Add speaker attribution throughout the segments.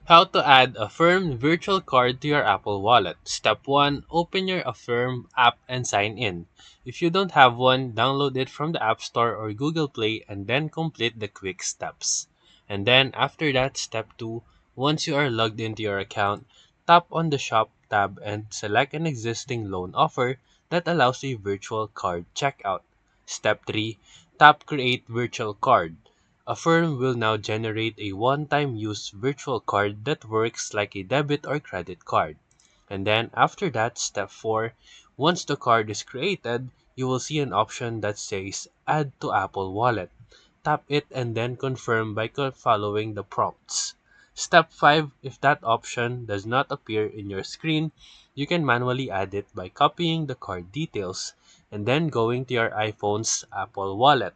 Speaker 1: How to add Affirm virtual card to your Apple Wallet. Step 1. Open your Affirm app and sign in. If you don't have one, download it from the App Store or Google Play and then complete the quick steps. And then after that, step 2. Once you are logged into your account, tap on the Shop tab and select an existing loan offer that allows a virtual card checkout. Step 3. Tap Create Virtual Card. Affirm will now generate a one-time use virtual card that works like a debit or credit card. And then after that, step 4, once the card is created, you will see an option that says Add to Apple Wallet. Tap it and then confirm by following the prompts. Step 5, if that option does not appear in your screen, you can manually add it by copying the card details and then going to your iPhone's Apple Wallet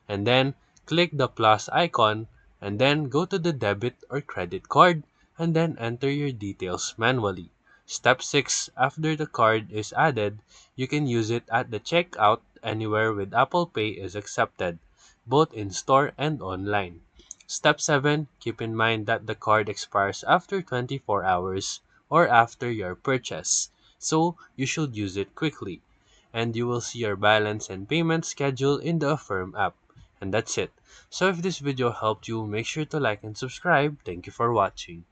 Speaker 1: and then click the plus icon and then go to the debit or credit card and then enter your details manually. Step 6. After the card is added, you can use it at the checkout anywhere with Apple Pay is accepted, both in store and online. Step 7. Keep in mind that the card expires after 24 hours or after your purchase, so you should use it quickly. And you will see your balance and payment schedule in the Affirm app. And that's it. So if this video helped you, make sure to like and subscribe. Thank you for watching.